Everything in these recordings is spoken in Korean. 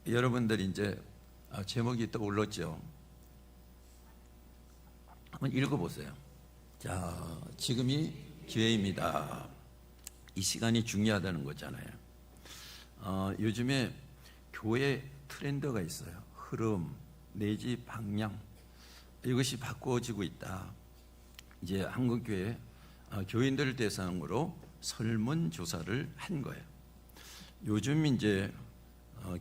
여러분들이 이제 제목이 떠올랐죠. 한번 읽어보세요. 자, 지금이 기회입니다. 이 시간이 중요하다는 거잖아요. 요즘에 교회 트렌드가 있어요. 흐름 내지 방향, 이것이 바꿔지고 있다. 이제 한국교회 교인들을 대상으로 설문조사를 한 거예요. 요즘 이제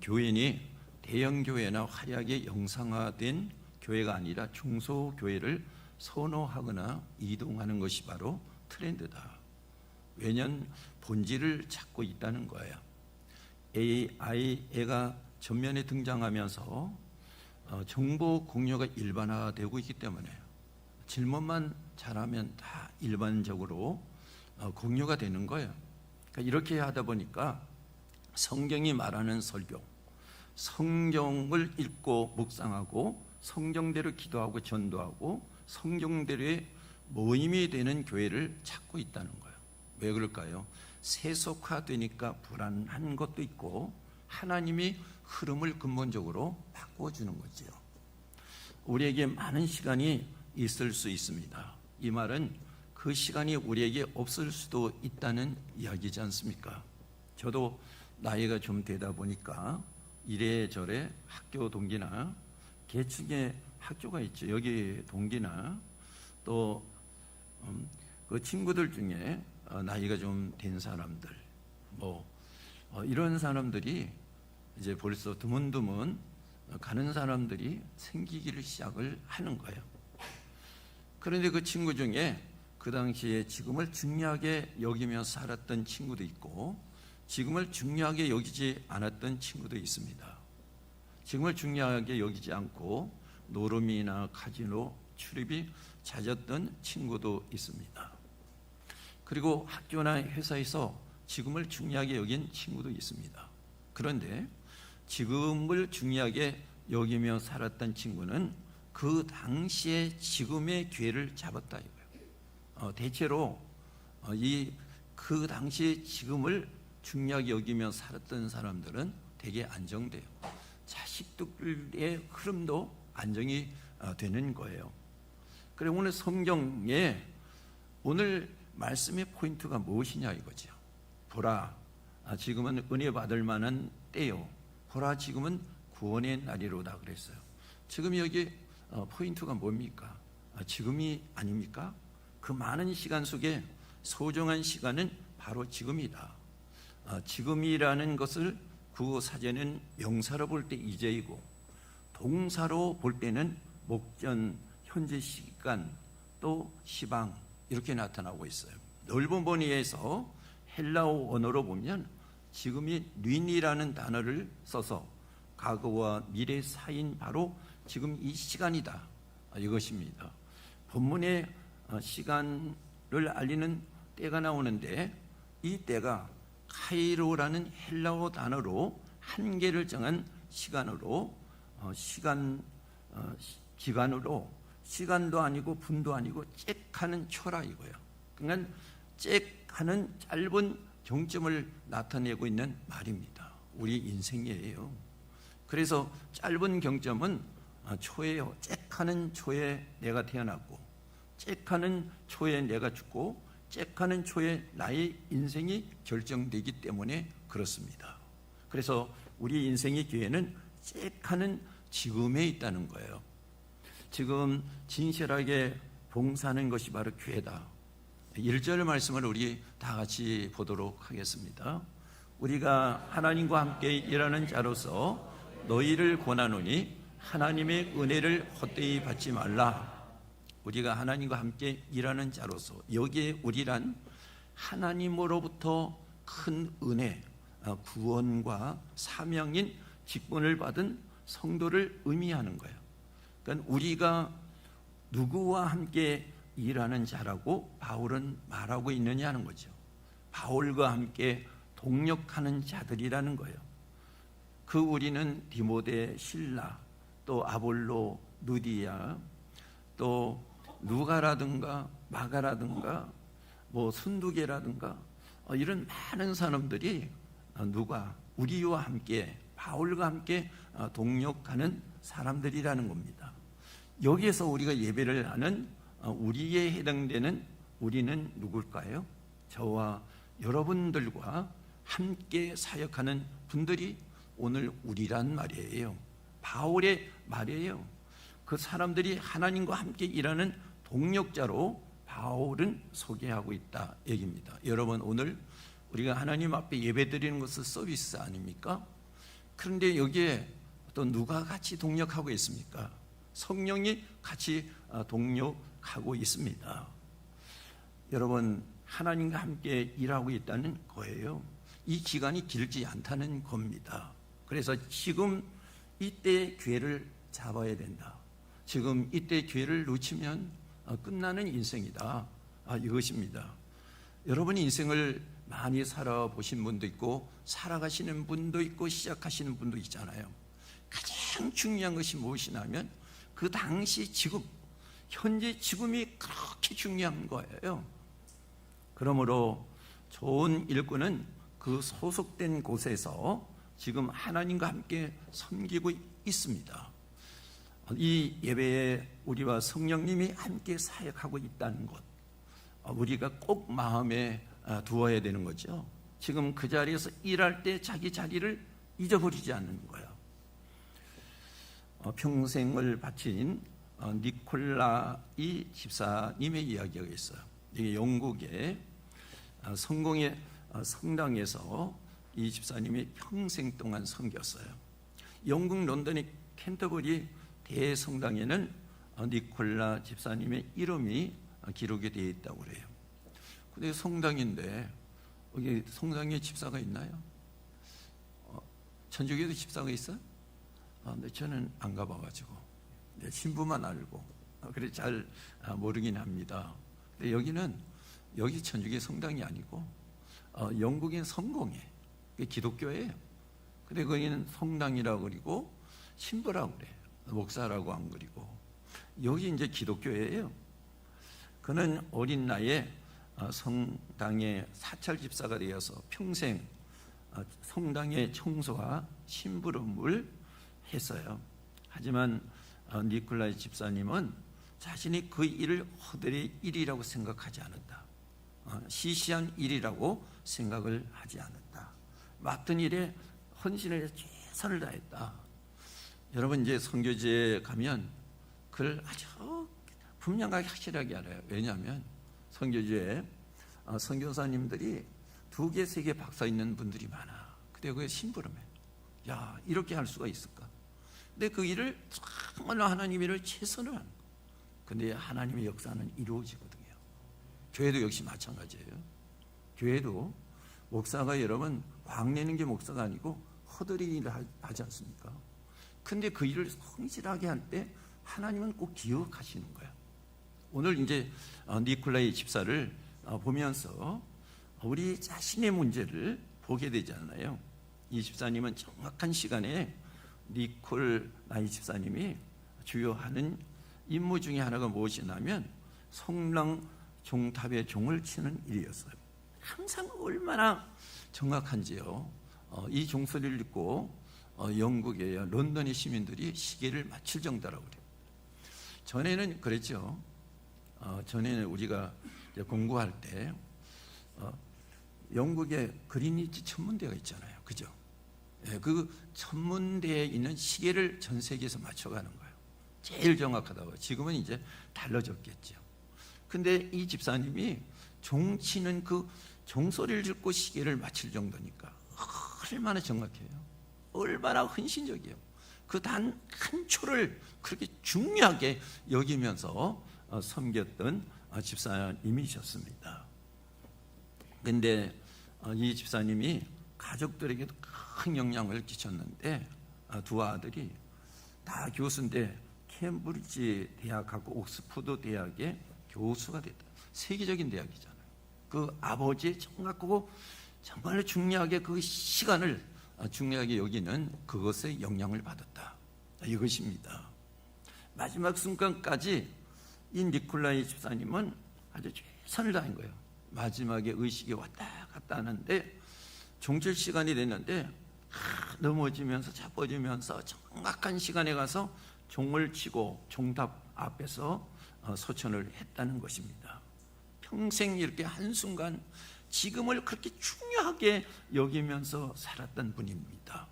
교인이 대형 교회나 화려하게 영상화된 교회가 아니라 중소교회를 선호하거나 이동하는 것이 바로 트렌드다. 왜냐하면 본질을 찾고 있다는 거예요. AI가 전면에 등장하면서 정보 공유가 일반화되고 있기 때문에 질문만 잘하면 다 일반적으로 공유가 되는 거예요. 그러니까 이렇게 하다 보니까 성경이 말하는 설교, 성경을 읽고 묵상하고 성경대로 기도하고 전도하고 성경대로의 모임이 되는 교회를 찾고 있다는 거예요. 왜 그럴까요? 세속화되니까 불안한 것도 있고 하나님이 흐름을 근본적으로 바꿔주는 거죠. 우리에게 많은 시간이 있을 수 있습니다. 이 말은 그 시간이 우리에게 없을 수도 있다는 이야기지 않습니까? 저도 나이가 좀 되다 보니까 이래저래 학교 동기나 계층의 학교가 있죠. 여기 동기나 또 그 친구들 중에 나이가 좀 된 사람들, 이런 사람들이 이제 벌써 드문드문 가는 사람들이 생기기를 시작을 하는 거예요. 그런데 그 친구 중에 그 당시에 지금을 중요하게 여기며 살았던 친구도 있고 지금을 중요하게 여기지 않았던 친구도 있습니다. 지금을 중요하게 여기지 않고 노름이나 카지노 출입이 잦았던 친구도 있습니다. 그리고 학교나 회사에서 지금을 중요하게 여긴 친구도 있습니다. 그런데 지금을 중요하게 여기며 살았던 친구는 그 당시에 지금의 기회를 잡았다 이거예요. 대체로 그 당시에 지금을 중요하게 여기며 살았던 사람들은 되게 안정돼요. 자식들의 흐름도 안정이 되는 거예요. 그래 오늘 성경에 오늘 말씀의 포인트가 무엇이냐 이거죠. 보라, 지금은 은혜 받을 만한 때요. 보라, 지금은 구원의 날이로다 그랬어요. 지금 여기 포인트가 뭡니까? 지금이 아닙니까? 그 많은 시간 속에 소중한 시간은 바로 지금이다. 지금이라는 것을 국어 사전은 명사로 볼 때 이제이고 동사로 볼 때는 목전, 현재 시간, 또 시방 이렇게 나타나고 있어요. 넓은 범위에서 헬라어 언어로 보면 지금이 린이라는 단어를 써서 과거와 미래 사이인 바로 지금 이 시간이다 이것입니다. 본문의 시간을 알리는 때가 나오는데 이 때가 카이로라는 헬라어 단어로 한계를 정한 시간으로 기간으로 시간도 아니고 분도 아니고 잭하는 초라 이거예요. 그러니까 잭하는 짧은 경점을 나타내고 있는 말입니다. 우리 인생이에요. 그래서 짧은 경점은 초예요. 잭하는 초에 내가 태어났고 잭하는 초에 내가 죽고 잭하는 초에 나의 인생이 결정되기 때문에 그렇습니다. 그래서 우리 인생의 기회는 잭하는 지금에 있다는 거예요. 지금 진실하게 봉사하는 것이 바로 기회다. 1절 말씀을 우리 다 같이 보도록 하겠습니다. 우리가 하나님과 함께 일하는 자로서 너희를 권하노니 하나님의 은혜를 헛되이 받지 말라. 우리가 하나님과 함께 일하는 자로서 여기에 우리란 하나님으로부터 큰 은혜, 구원과 사명인 직분을 받은 성도를 의미하는 거예요. 그러니까 우리가 누구와 함께 일하는 자라고 바울은 말하고 있느냐 하는 거죠. 바울과 함께 동력하는 자들이라는 거예요. 그 우리는 디모데, 실라, 또 아볼로, 누디아, 또 누가라든가 마가라든가 순두개라든가 이런 많은 사람들이 우리와 함께 바울과 함께 동역하는 사람들이라는 겁니다. 여기에서 우리가 예배를 하는 우리에 해당되는 우리는 누굴까요? 저와 여러분들과 함께 사역하는 분들이 오늘 우리란 말이에요. 바울의 말이에요. 그 사람들이 하나님과 함께 일하는 동력자로 바울은 소개하고 있다 얘기입니다. 여러분, 오늘 우리가 하나님 앞에 예배드리는 것은 서비스 아닙니까? 그런데 여기에 또 누가 같이 동력하고 있습니까? 성령이 같이 동력하고 있습니다. 여러분, 하나님과 함께 일하고 있다는 거예요. 이 기간이 길지 않다는 겁니다. 그래서 지금 이때 기회를 잡아야 된다. 지금 이때 기회를 놓치면 끝나는 인생이다. 이것입니다. 여러분이 인생을 많이 살아보신 분도 있고 살아가시는 분도 있고 시작하시는 분도 있잖아요. 가장 중요한 것이 무엇이냐면 그 당시 지금, 현재 지금이 그렇게 중요한 거예요. 그러므로 좋은 일꾼은 그 소속된 곳에서 지금 하나님과 함께 섬기고 있습니다. 이 예배에 우리와 성령님이 함께 사역하고 있다는 것, 우리가 꼭 마음에 두어야 되는 거죠. 지금 그 자리에서 일할 때 자기 자리를 잊어버리지 않는 거예요. 평생을 바친 니콜라이 집사님의 이야기가 있어요. 이게 영국의 성공의 성당에서 이 집사님이 평생 동안 섬겼어요. 영국 런던의 캔터버리 대성당에는 니콜라 집사님의 이름이 기록이 되어 있다고 그래요. 근데 성당인데 여기 성당에 집사가 있나요? 천주교도 집사가 있어요? 근데 저는 안 가봐가지고 신부만 알고 그래 잘 모르긴 합니다. 근데 여기 천주교 성당이 아니고 영국인 성공회, 기독교예요. 근데 거기는 성당이라고 그리고 신부라고 그래요. 목사라고 안 그리고 여기 이제 기독교예요. 그는 어린 나이에 성당의 사찰 집사가 되어서 평생 성당의 청소와 심부름을 했어요. 하지만 니콜라이 집사님은 자신이 그 일을 허들의 일이라고 생각하지 않았다. 시시한 일이라고 생각을 하지 않았다. 맡은 일에 헌신을 해서 최선을 다했다. 여러분, 이제 선교지에 가면 그걸 아주 분명하게 확실하게 알아요. 왜냐하면 선교지에 선교사님들이 2개, 3개 박사 있는 분들이 많아. 근데 그게 심부름해. 야, 이렇게 할 수가 있을까? 근데 그 일을 정말로 하나님 일을 최선을 하는 거예요. 근데 하나님의 역사는 이루어지거든요. 교회도 역시 마찬가지예요. 교회도 목사가 여러분 광내는 게 목사가 아니고 허들이 일을 하지 않습니까? 근데 그 일을 성실하게 할 때 하나님은 꼭 기억하시는 거예요. 오늘 이제 니콜라이 집사를 보면서 우리 자신의 문제를 보게 되잖아요. 이 집사님은 정확한 시간에 니콜라이 집사님이 주요 하는 임무 중에 하나가 무엇이냐면 성당 종탑에 종을 치는 일이었어요. 항상 얼마나 정확한지요. 이 종소리를 듣고 영국의 런던의 시민들이 시계를 맞출 정도라고 그래요. 전에는 그랬죠. 전에는 우리가 공부할 때 영국의 그리니치 천문대가 있잖아요. 그죠? 그 천문대에 있는 시계를 전 세계에서 맞춰가는 거예요. 제일 정확하다고. 지금은 이제 달라졌겠죠. 근데 이 집사님이 종 치는 그 종소리를 듣고 시계를 맞출 정도니까 얼마나 정확해요. 얼마나 헌신적이에요. 그 단 한 초를 그렇게 중요하게 여기면서 섬겼던 집사님이셨습니다. 근데 이 집사님이 가족들에게도 큰 영향을 끼쳤는데 2 아들이 다 교수인데 캠브리지 대학하고 옥스퍼드 대학의 교수가 됐다. 세계적인 대학이잖아요. 그 아버지의 정확하고 정말 중요하게 그 시간을 중요하게 여기는 그것에 영향을 받았다. 이것입니다. 마지막 순간까지 이 니콜라이 집사님은 아주 최선을 다한 거예요. 마지막에 의식이 왔다 갔다 하는데 종칠 시간이 됐는데 넘어지면서 자빠지면서 정확한 시간에 가서 종을 치고 종탑 앞에서 소천을 했다는 것입니다. 평생 이렇게 한순간 지금을 그렇게 중요하게 여기면서 살았던 분입니다.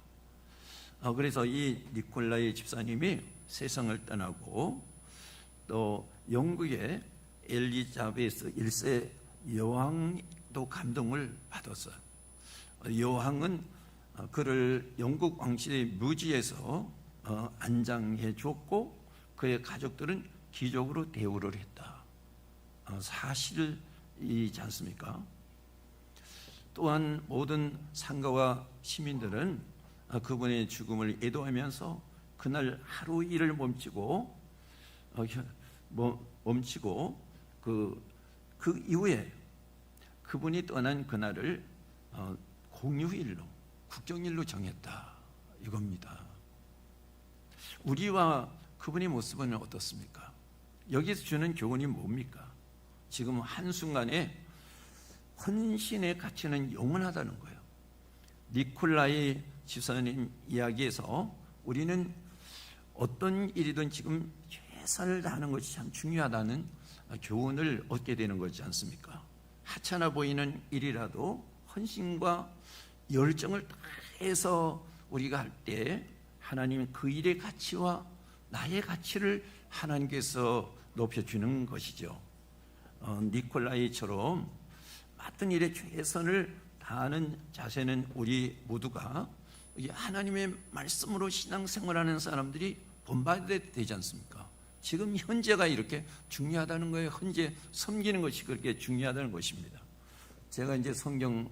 그래서 이 니콜라이 집사님이 세상을 떠나고 또 영국의 엘리자베스 1세 여왕도 감동을 받았어요. 여왕은 그를 영국 왕실의 묘지에서 안장해 줬고 그의 가족들은 귀족으로 대우를 했다. 사실이지 않습니까? 또한 모든 상가와 시민들은 그분의 죽음을 애도하면서 그날 하루 일을 멈추고 그 이후에 그분이 떠난 그날을 공휴일로 국경일로 정했다 이겁니다. 우리와 그분의 모습은 어떻습니까? 여기서 주는 교훈이 뭡니까? 지금 한순간에 헌신의 가치는 영원하다는 거예요. 니콜라이 집사님 이야기에서 우리는 어떤 일이든 지금 최선을 다하는 것이 참 중요하다는 교훈을 얻게 되는 거지 않습니까? 하찮아 보이는 일이라도 헌신과 열정을 다해서 우리가 할 때 하나님은 그 일의 가치와 나의 가치를 하나님께서 높여주는 것이죠. 니콜라이처럼 맡은 일에 최선을 다하는 자세는 우리 모두가 하나님의 말씀으로 신앙생활하는 사람들이 본받아야 되지 않습니까? 지금 현재가 이렇게 중요하다는 거예요. 현재 섬기는 것이 그렇게 중요하다는 것입니다. 제가 이제 성경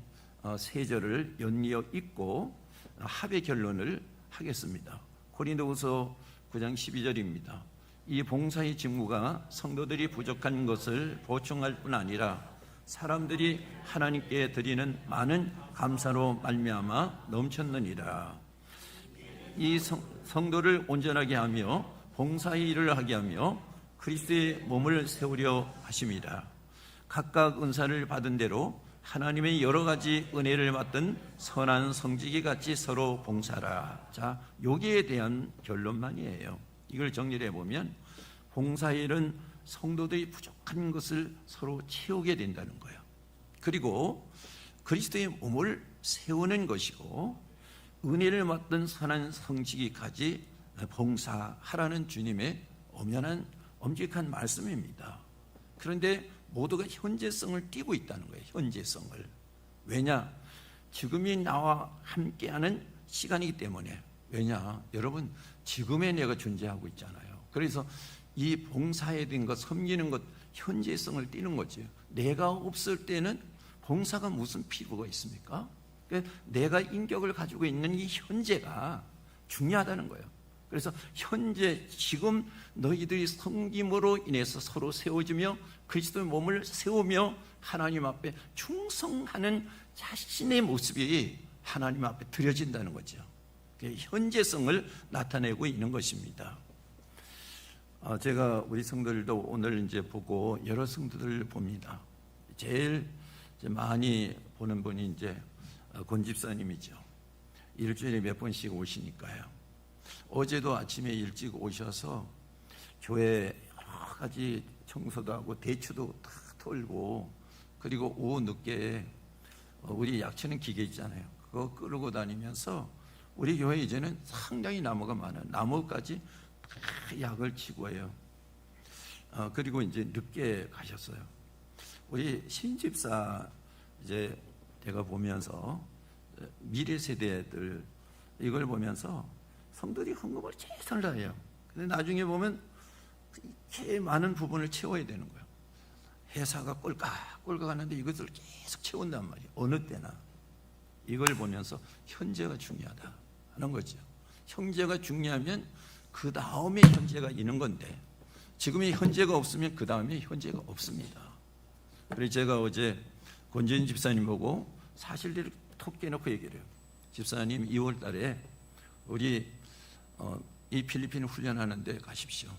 세 절을 연이어 읽고 합의 결론을 하겠습니다. 고린도후서 9장 12절입니다. 이 봉사의 직무가 성도들이 부족한 것을 보충할 뿐 아니라 사람들이 하나님께 드리는 많은 감사로 말미암아 넘쳤느니라. 이 성도를 온전하게 하며 봉사의 일을 하게 하며 그리스도의 몸을 세우려 하심이라. 각각 은사를 받은 대로 하나님의 여러 가지 은혜를 받던 선한 성지기 같이 서로 봉사라. 자, 여기에 대한 결론만이에요. 이걸 정리해 보면 봉사일은 성도들이 부족한 것을 서로 채우게 된다는 거예요. 그리고 그리스도의 몸을 세우는 것이고 은혜를 받던 선한 성지기까지 봉사하라는 주님의 엄연한 엄직한 말씀입니다. 그런데 모두가 현재성을 띠고 있다는 거예요. 현재성을. 왜냐? 지금이 나와 함께하는 시간이기 때문에. 왜냐? 여러분 지금의 내가 존재하고 있잖아요. 그래서 이 봉사에 된 것, 섬기는 것, 현재성을 띠는 거죠. 내가 없을 때는 봉사가 무슨 필요가 있습니까? 그러니까 내가 인격을 가지고 있는 이 현재가 중요하다는 거예요. 그래서 현재 지금 너희들이 섬김으로 인해서 서로 세워지며 그리스도의 몸을 세우며 하나님 앞에 충성하는 자신의 모습이 하나님 앞에 드려진다는 거죠. 현재성을 나타내고 있는 것입니다. 제가 우리 성도들도 오늘 이제 보고 여러 성도들을 봅니다. 제일 많이 보는 분이 이제 권 집사님이죠. 일주일에 몇 번씩 오시니까요. 어제도 아침에 일찍 오셔서 교회 여러 가지 청소도 하고 대추도 다 털고 그리고 오후 늦게 우리 약치는 기계 있잖아요. 그거 끌고 다니면서 우리 교회 이제는 상당히 나무가 많아요. 나무까지 다 약을 치고 해요. 그리고 이제 늦게 가셨어요. 우리 신집사 이제 제가 보면서 미래 세대들 이걸 보면서 성도들이 헌금을 최선을 다해요. 근데 나중에 보면 이렇게 많은 부분을 채워야 되는 거예요. 회사가 꼴깍꼴깍 하는데 이것을 계속 채운단 말이에요. 어느 때나. 이걸 보면서 현재가 중요하다 하는 거죠. 현재가 중요하면 그 다음에 현재가 있는 건데 지금의 현재가 없으면 그 다음에 현재가 없습니다. 그래서 제가 어제 권재인 집사님 보고 사실대로 톡 깨놓고 얘기를 해요. 집사님 2월 달에 우리 이 필리핀 훈련하는데 가십시오.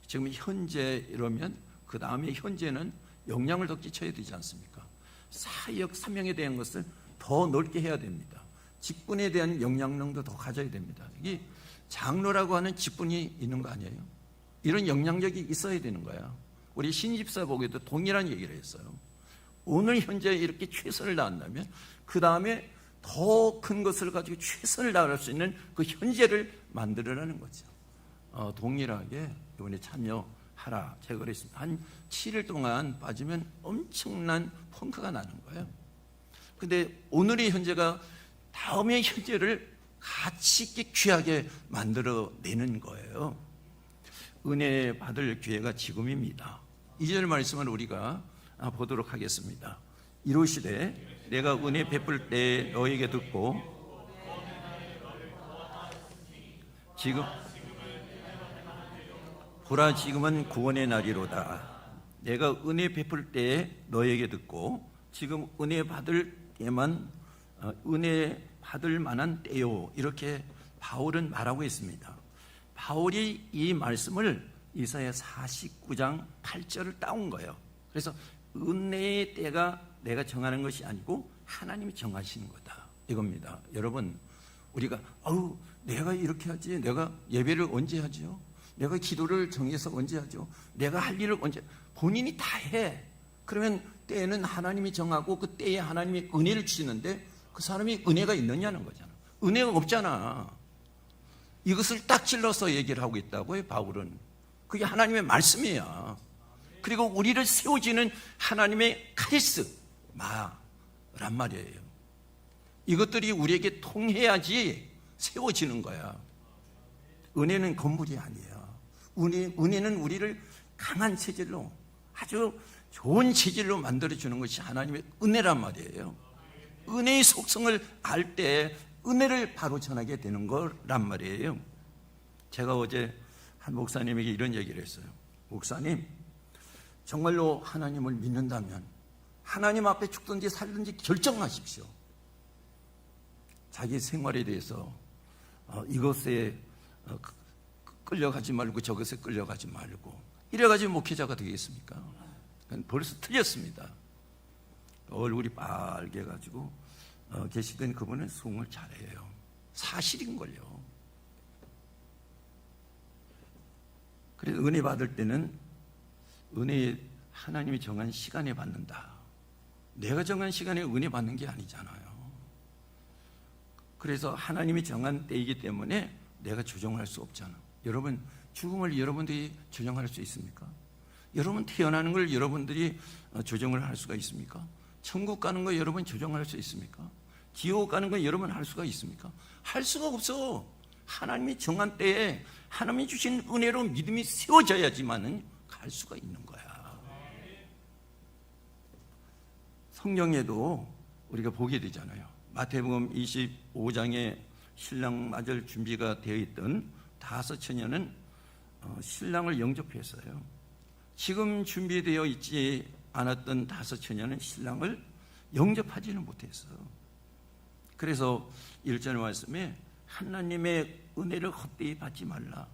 지금 현재 이러면 그 다음에 현재는 영향을 더 끼쳐야 되지 않습니까? 사역 사명에 대한 것을 더 넓게 해야 됩니다. 직분에 대한 영향력도 더 가져야 됩니다. 이게 장로라고 하는 직분이 있는 거 아니에요? 이런 영향력이 있어야 되는 거야. 우리 신집사 보고도 동일한 얘기를 했어요. 오늘 현재 이렇게 최선을 다한다면 그 다음에 더 큰 것을 가지고 최선을 다할 수 있는 그 현재를 만들어라는 거죠. 동일하게 이번에 참여하라 제가 그랬습니다. 한 7일 동안 빠지면 엄청난 펑크가 나는 거예요. 근데 오늘의 현재가 다음의 현재를 가치 있게 귀하게 만들어내는 거예요. 은혜 받을 기회가 지금입니다. 2절 말씀을 우리가 보도록 하겠습니다. 이루시되 내가 은혜 베풀 때 너에게 듣고 지금 보라 지금은 구원의 날이로다. 내가 은혜 베풀 때 너에게 듣고 지금 은혜 받을 때만 은혜 받을 만한 때요. 이렇게 바울은 말하고 있습니다. 바울이 이 말씀을 이사야 49장 8절을 따온 거예요. 그래서 은혜의 때가 내가 정하는 것이 아니고 하나님이 정하시는 거다 이겁니다. 여러분 우리가 내가 이렇게 하지, 내가 예배를 언제 하죠, 내가 기도를 정해서 언제 하죠, 내가 할 일을 언제, 본인이 다 해. 그러면 때는 하나님이 정하고 그 때에 하나님이 은혜를 주시는데 그 사람이 은혜가 있느냐는 거잖아. 은혜가 없잖아. 이것을 딱 찔러서 얘기를 하고 있다고요. 바울은 그게 하나님의 말씀이야. 그리고 우리를 세워지는 하나님의 카리스마란 말이에요. 이것들이 우리에게 통해야지 세워지는 거야. 은혜는 건물이 아니야. 은혜는 우리를 강한 체질로, 아주 좋은 체질로 만들어주는 것이 하나님의 은혜란 말이에요. 은혜의 속성을 알 때 은혜를 바로 전하게 되는 거란 말이에요. 제가 어제 한 목사님에게 이런 얘기를 했어요. 목사님, 정말로 하나님을 믿는다면 하나님 앞에 죽든지 살든지 결정하십시오. 자기 생활에 대해서 이것에 끌려가지 말고 저것에 끌려가지 말고 이래가지고 목회자가 되겠습니까? 벌써 틀렸습니다. 얼굴이 빨개 가지고 계시던 그분은 수긍을 잘해요. 사실인걸요. 그래서 은혜 받을 때는 은혜 하나님이 정한 시간에 받는다. 내가 정한 시간에 은혜 받는 게 아니잖아요. 그래서 하나님이 정한 때이기 때문에 내가 조정할 수 없잖아. 여러분, 죽음을 여러분들이 조정할 수 있습니까? 여러분 태어나는 걸 여러분들이 조정을 할 수가 있습니까? 천국 가는 거 여러분 조정할 수 있습니까? 지옥 가는 거 여러분 할 수가 있습니까? 할 수가 없어. 하나님이 정한 때에 하나님이 주신 은혜로 믿음이 세워져야지만은 갈 수가 있는 거야. 성경에도 우리가 보게 되잖아요. 마태복음 25장에 신랑 맞을 준비가 되어 있던 5 처녀는 신랑을 영접했어요. 지금 준비되어 있지 않았던 5 처녀는 신랑을 영접하지는 못했어요. 그래서 1절 말씀에 하나님의 은혜를 헛되이 받지 말라.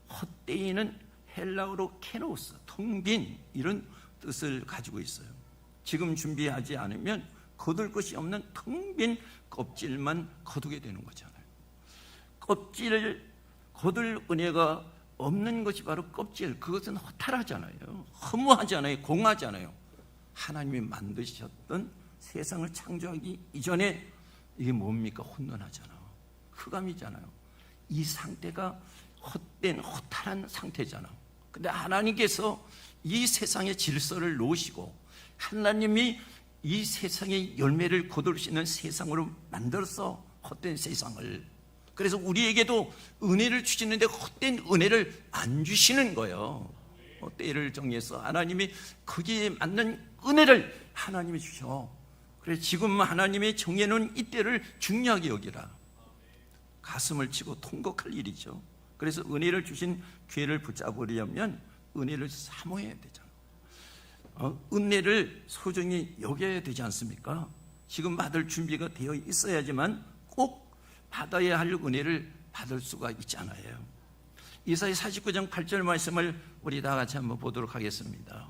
헛되이는 헬라어로 케노스, 텅 빈 이런 뜻을 가지고 있어요. 지금 준비하지 않으면 거둘 것이 없는 텅 빈 껍질만 거두게 되는 거잖아요. 껍질을 거둘 은혜가 없는 것이 바로 껍질. 그것은 허탈하잖아요. 허무하잖아요. 공하잖아요. 하나님이 만드셨던 세상을 창조하기 이전에 이게 뭡니까? 혼돈하잖아. 흑암이잖아요. 이 상태가 헛된 허탈한 상태잖아. 근데 하나님께서 이 세상의 질서를 놓으시고 하나님이 이 세상의 열매를 거둘 수 있는 세상으로 만들어서 헛된 세상을, 그래서 우리에게도 은혜를 주시는데 헛된 은혜를 안 주시는 거예요. 때를 정해서 하나님이 거기에 맞는 은혜를 하나님이 주셔. 그래서 지금 하나님이 정해놓은 이 때를 중요하게 여기라. 가슴을 치고 통곡할 일이죠. 그래서 은혜를 주신 기회를 붙잡으려면 은혜를 사모해야 되잖아. 은혜를 소중히 여겨야 되지 않습니까? 지금 받을 준비가 되어 있어야지만 꼭 받아야 할 은혜를 받을 수가 있잖아요. 이사야 49장 8절 말씀을 우리 다 같이 한번 보도록 하겠습니다.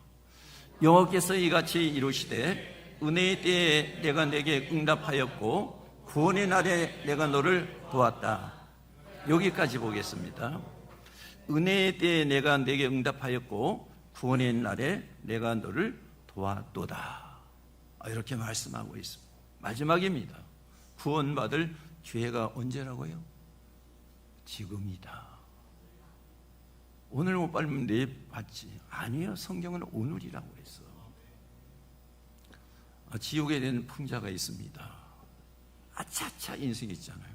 여호와께서 이같이 이루시되 은혜의 때에 내가 내게 응답하였고 구원의 날에 내가 너를 도왔다. 여기까지 보겠습니다. 은혜의 때에 내가 내게 응답하였고 구원의 날에 내가 너를 도왔도다. 이렇게 말씀하고 있습니다. 마지막입니다. 구원받을 기회가 언제라고요? 지금이다. 오늘 못 받으면 내일 받지. 아니요, 성경은 오늘이라고 했어. 지옥에 대한 풍자가 있습니다. 아차차 인생 있잖아요.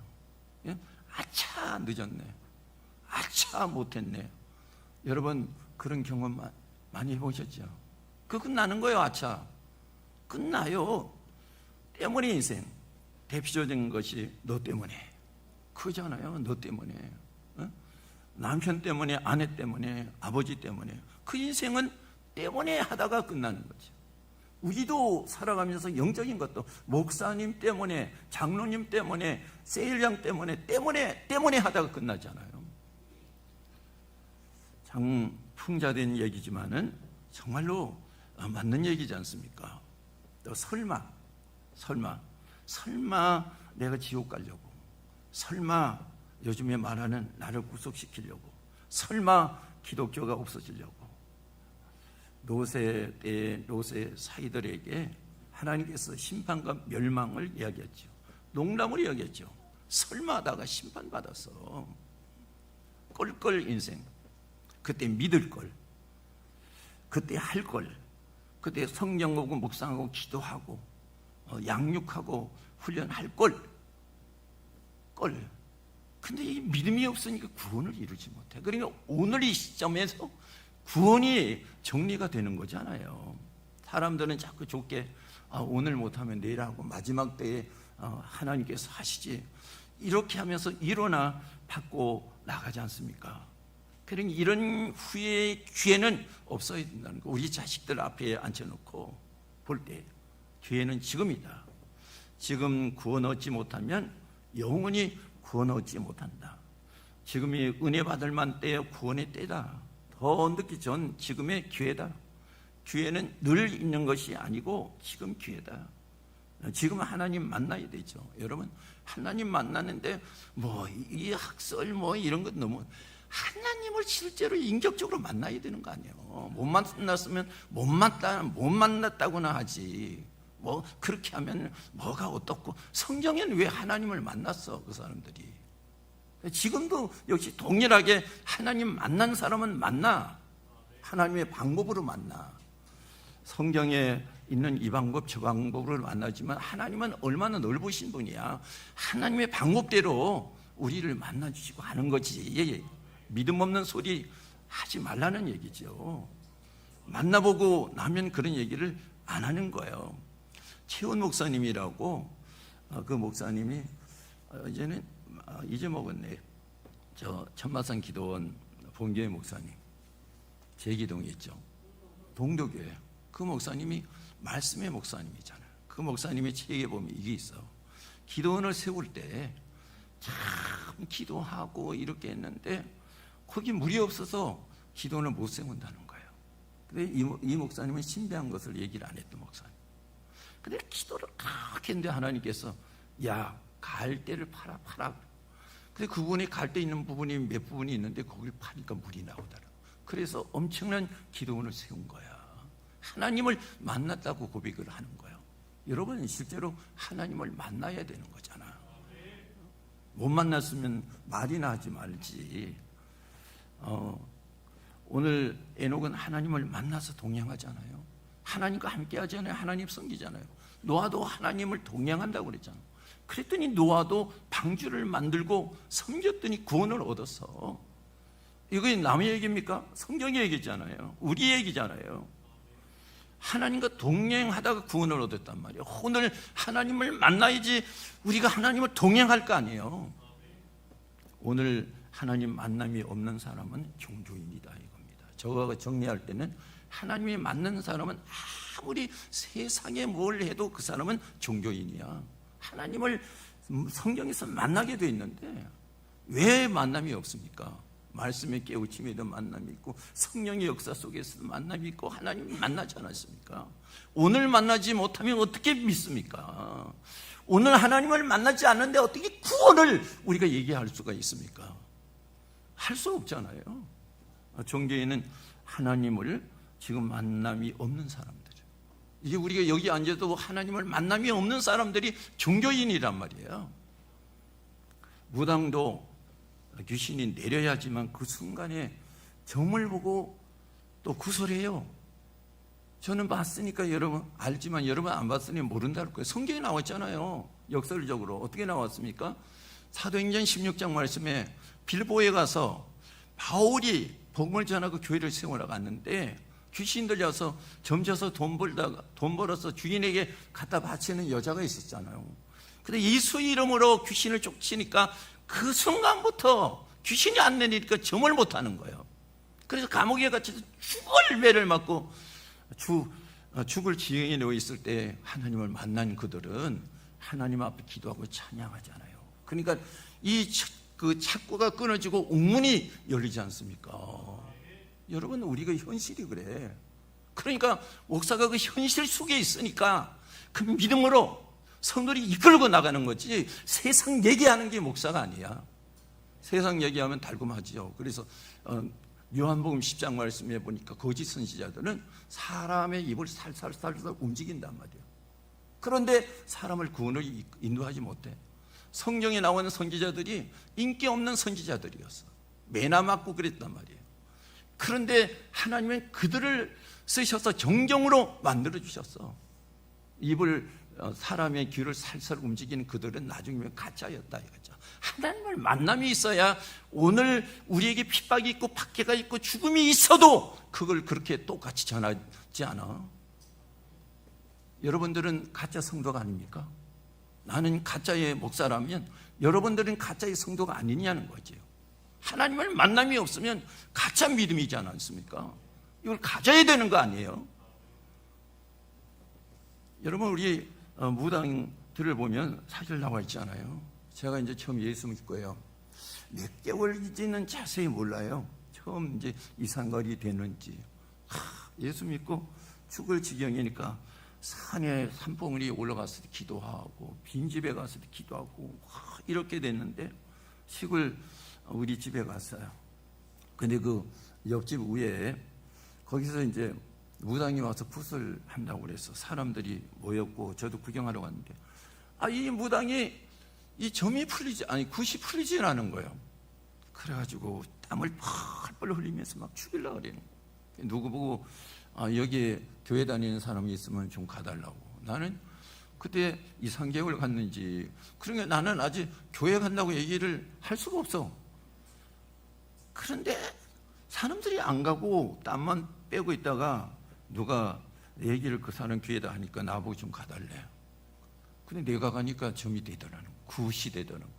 아차 늦었네. 아차 못했네. 여러분 그런 경험 많이 해보셨죠? 그 끝나는 거예요. 아차 끝나요. 때문에 인생 대표적인 것이 너 때문에 그잖아요. 너 때문에 남편 때문에, 아내 때문에, 아버지 때문에. 그 인생은 때문에 하다가 끝나는 거죠. 우리도 살아가면서 영적인 것도 목사님 때문에, 장로님 때문에, 세일장 때문에 하다가 끝나잖아요. 참 풍자된 얘기지만은 정말로 맞는 얘기지 않습니까? 또 설마 내가 지옥 가려고, 설마 요즘에 말하는 나를 구속시키려고, 설마 기독교가 없어지려고, 노세 때의 노세 사이들에게 하나님께서 심판과 멸망을 이야기했죠. 농담을 이야기했죠. 설마 하다가 심판받았어. 꼴꼴 인생. 그때 믿을 걸, 그때 할 걸, 그때 성경 보고 묵상하고 기도하고 양육하고 훈련할 걸. 근데 이 믿음이 없으니까 구원을 이루지 못해. 그러니까 오늘 이 시점에서 구원이 정리가 되는 거잖아요. 사람들은 자꾸 좋게 오늘 못하면 내일 하고 마지막 때에 하나님께서 하시지, 이렇게 하면서 일어나 받고 나가지 않습니까? 그러니 이런 후회의 기회는 없어야 된다는 거. 우리 자식들 앞에 앉혀놓고 볼 때 기회는 지금이다. 지금 구원 얻지 못하면 영원히 구원 얻지 못한다. 지금이 은혜 받을 만 때의 구원의 때다. 더 늦기 전 지금의 기회다. 기회는 늘 있는 것이 아니고 지금 기회다. 지금 하나님 만나야 되죠. 여러분 하나님 만나는데 이 학설 이런 것 너무, 하나님을 실제로 인격적으로 만나야 되는 거 아니에요. 못 만났으면 못 만났다고나 하지. 그렇게 하면 뭐가 어떻고. 성경에는 왜 하나님을 만났어? 그 사람들이 지금도 역시 동일하게 하나님 만난 사람은 만나. 하나님의 방법으로 만나. 성경에 있는 이 방법 저 방법으로 만나지만 하나님은 얼마나 넓으신 분이야. 하나님의 방법대로 우리를 만나주시고 하는 거지. 믿음 없는 소리 하지 말라는 얘기죠. 만나보고 나면 그런 얘기를 안 하는 거예요. 최원 목사님이라고, 그 목사님이 이제는 잊어먹었네. 저 천마산 기도원 본교회 목사님, 제기동에 있죠. 동도교회. 그 목사님이 말씀의 목사님이잖아요. 그 목사님의 책에 보면 이게 있어. 기도원을 세울 때 참 기도하고 이렇게 했는데 거기 물이 없어서 기도원을 못 세운다는 거예요. 근데 이 목사님은 신비한 것을 얘기를 안 했던 목사님. 근데 기도를 그렇게 했는데 하나님께서 갈대를 팔아. 근데 그분이 갈대 있는 부분이 몇 부분이 있는데 거기를 파니까 물이 나오더라. 그래서 엄청난 기도원을 세운 거야. 하나님을 만났다고 고백을 하는 거예요. 여러분 실제로 하나님을 만나야 되는 거잖아. 못 만났으면 말이나 하지 말지. 오늘 에녹은 하나님을 만나서 동행하잖아요. 하나님과 함께 하잖아요. 하나님 섬기잖아요. 노아도 하나님을 동행한다고 그랬잖아요. 그랬더니 노아도 방주를 만들고 섬겼더니 구원을 얻었어. 이거 남의 얘기입니까? 성경의 얘기잖아요. 우리 얘기잖아요. 하나님과 동행하다가 구원을 얻었단 말이에요. 오늘 하나님을 만나야지 우리가 하나님을 동행할 거 아니에요. 오늘 하나님 만남이 없는 사람은 종교인이다 이겁니다. 저가 정리할 때는 하나님이 만난 사람은 아무리 세상에 뭘 해도 그 사람은 종교인이야. 하나님을 성경에서 만나게 돼 있는데 왜 만남이 없습니까? 말씀의 깨우침에도 만남이 있고 성령의 역사 속에서도 만남이 있고 하나님이 만나지 않았습니까? 오늘 만나지 못하면 어떻게 믿습니까? 오늘 하나님을 만나지 않는데 어떻게 구원을 우리가 얘기할 수가 있습니까? 할 수 없잖아요. 종교에는 하나님을 지금 만남이 없는 사람들, 이게 우리가 여기 앉아도 하나님을 만남이 없는 사람들이 종교인이란 말이에요. 무당도 귀신이 내려야지만 그 순간에 점을 보고 또 구설해요. 저는 봤으니까 여러분 알지만 여러분 안 봤으니 모른다는 거예요. 성경에 나왔잖아요. 역설적으로 어떻게 나왔습니까? 사도행전 16장 말씀에 빌보에 가서 바울이 복음을 전하고 교회를 세우러 갔는데 귀신 들려서 점져서 돈 벌어서 주인에게 갖다 바치는 여자가 있었잖아요. 근데 예수 이름으로 귀신을 쫓치니까 그 순간부터 귀신이 안 내리니까 점을 못 하는 거예요. 그래서 감옥에 갇혀서 죽을 매를 맞고 죽을 지경에 놓여 있을 때 하나님을 만난 그들은 하나님 앞에 기도하고 찬양하잖아요. 그러니까 그 착고가 끊어지고 옥문이 열리지 않습니까? 여러분, 우리가 현실이 그래. 그러니까 목사가 그 현실 속에 있으니까 그 믿음으로 성도들이 이끌고 나가는 거지, 세상 얘기하는 게 목사가 아니야. 세상 얘기하면 달콤하지요. 그래서 요한복음 10장 말씀에 보니까 거짓 선지자들은 사람의 입을 살살살살 움직인단 말이에요. 그런데 사람을 구원을 인도하지 못해. 성경에 나오는 선지자들이 인기 없는 선지자들이었어. 매나 맞고 그랬단 말이에요. 그런데 하나님은 그들을 쓰셔서 정경으로 만들어 주셨어. 입을 사람의 귀를 살살 움직이는 그들은 나중에 가짜였다 이거죠. 하나님을 만남이 있어야 오늘 우리에게 핍박이 있고 박해가 있고 죽음이 있어도 그걸 그렇게 똑같이 전하지 않아. 여러분들은 가짜 성도가 아닙니까? 나는 가짜의 목사라면 여러분들은 가짜의 성도가 아니냐는 거죠. 하나님을 만남이 없으면 가짜 믿음이지 않습니까? 이걸 가져야 되는 거 아니에요? 여러분, 우리 무당들을 보면 사실 나와 있잖아요. 제가 이제 처음 예수 믿고요. 몇 개월인지는 자세히 몰라요. 처음 이제 이상거리 되는지. 예수 믿고 죽을 지경이니까 산에 산봉우리 올라가서 기도하고 빈집에 가서 기도하고 이렇게 됐는데 시골 우리 집에 갔어요. 근데 그 옆집 위에 거기서 이제 무당이 와서 굿을 한다고 그래서 사람들이 모였고 저도 구경하러 갔는데 이 무당이 이 점이 풀리지 굿이 풀리지 않은 거예요. 그래가지고 땀을 펄펄 흘리면서 막 죽이려고 그래요. 누구 보고 여기에 교회 다니는 사람이 있으면 좀 가달라고. 나는 그때 2-3개월 갔는지, 그러니까 나는 아직 교회 간다고 얘기를 할 수가 없어. 그런데 사람들이 안 가고 땀만 빼고 있다가 누가 얘기를 그 사람 귀에다 하니까 나보고 좀 가달래. 근데 내가 가니까 점이 되더라는 거, 굿이 되더라는 거.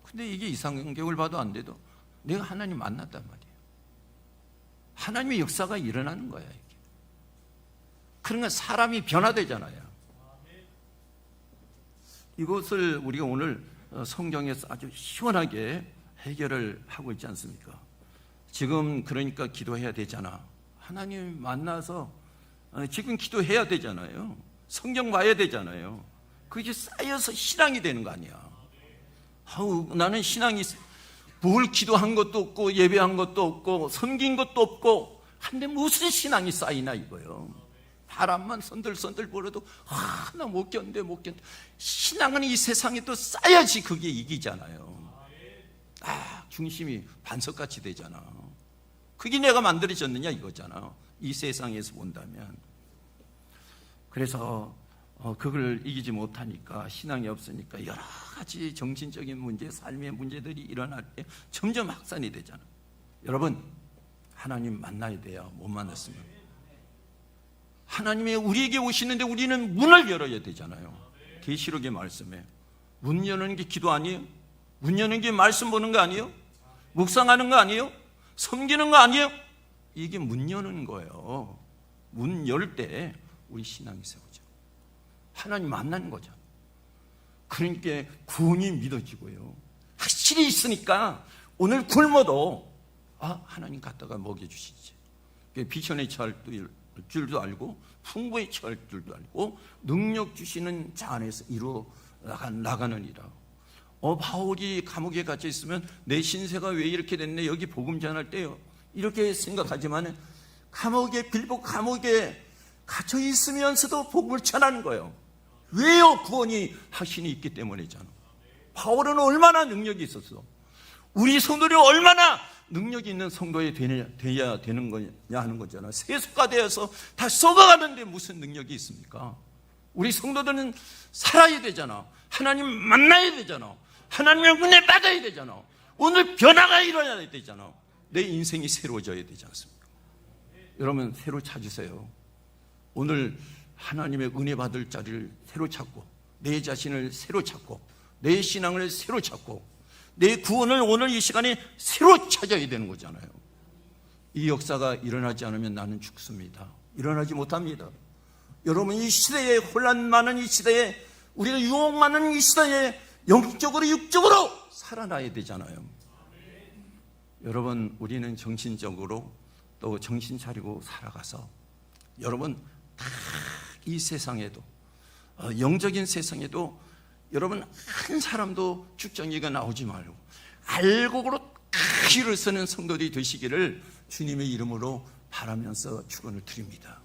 근데 이게 2-3개월 봐도 안 돼도 내가 하나님 만났단 말이에요. 하나님의 역사가 일어나는 거야 이게. 그러니까 사람이 변화되잖아요. 이것을 우리가 오늘 성경에서 아주 시원하게 해결을 하고 있지 않습니까? 지금 그러니까 기도해야 되잖아. 하나님 만나서 지금 기도해야 되잖아요. 성경 봐야 되잖아요. 그게 쌓여서 신앙이 되는 거 아니야. 나는 신앙이 뭘 기도한 것도 없고 예배한 것도 없고 섬긴 것도 없고 한데 무슨 신앙이 쌓이나 이거요. 바람만 선들선들 불어도 나 못 견뎌. 신앙은 이 세상에 또 쌓여야지 그게 이기잖아요. 중심이 반석같이 되잖아. 그게 내가 만들어졌느냐 이거잖아. 이 세상에서 본다면. 그래서 그걸 이기지 못하니까, 신앙이 없으니까 여러 가지 정신적인 문제, 삶의 문제들이 일어날 때 점점 확산이 되잖아. 여러분, 하나님 만나야 돼요. 못 만났으면. 하나님이 우리에게 오시는데 우리는 문을 열어야 되잖아요. 계시록의 말씀에 문 여는 게 기도 아니에요? 문 여는 게 말씀 보는 거 아니에요? 묵상하는 거 아니에요? 섬기는 거 아니에요? 이게 문 여는 거예요. 문 열 때 우리 신앙이 세워져. 하나님 만나는 거죠. 그러니까 구원이 믿어지고요. 확실히 있으니까 오늘 굶어도 하나님 갖다가 먹여주시지. 비천에 처할 줄도 알고 풍부에 처할 줄도 알고 능력 주시는 자 안에서 이루어 나가느니라. 바울이 감옥에 갇혀 있으면 내 신세가 왜 이렇게 됐네, 여기 복음 전할 때요, 이렇게 생각하지만 빌보 감옥에 갇혀 있으면서도 복음을 전하는 거예요. 왜요? 구원이 확신이 있기 때문이잖아. 바울은 얼마나 능력이 있었어. 우리 성도들이 얼마나 능력이 있는 성도에 돼야 되는 거냐 하는 거잖아. 세속화 되어서 다 썩어가는데 무슨 능력이 있습니까? 우리 성도들은 살아야 되잖아. 하나님 만나야 되잖아. 하나님의 은혜 받아야 되잖아. 오늘 변화가 일어나야 되잖아. 내 인생이 새로워져야 되지 않습니까? 여러분, 새로 찾으세요. 오늘 하나님의 은혜 받을 자리를 새로 찾고, 내 자신을 새로 찾고, 내 신앙을 새로 찾고, 내 구원을 오늘 이 시간에 새로 찾아야 되는 거잖아요. 이 역사가 일어나지 않으면 나는 죽습니다. 일어나지 못합니다. 여러분, 이 시대에, 혼란 많은 이 시대에, 우리가 유혹 많은 이 시대에 영적으로 육적으로 살아나야 되잖아요. 여러분, 우리는 정신적으로 또 정신 차리고 살아가서, 여러분 다 이 세상에도, 영적인 세상에도 여러분 한 사람도 축정이가 나오지 말고 알곡으로 큰 길을 서는 성도들이 되시기를 주님의 이름으로 바라면서 축원을 드립니다.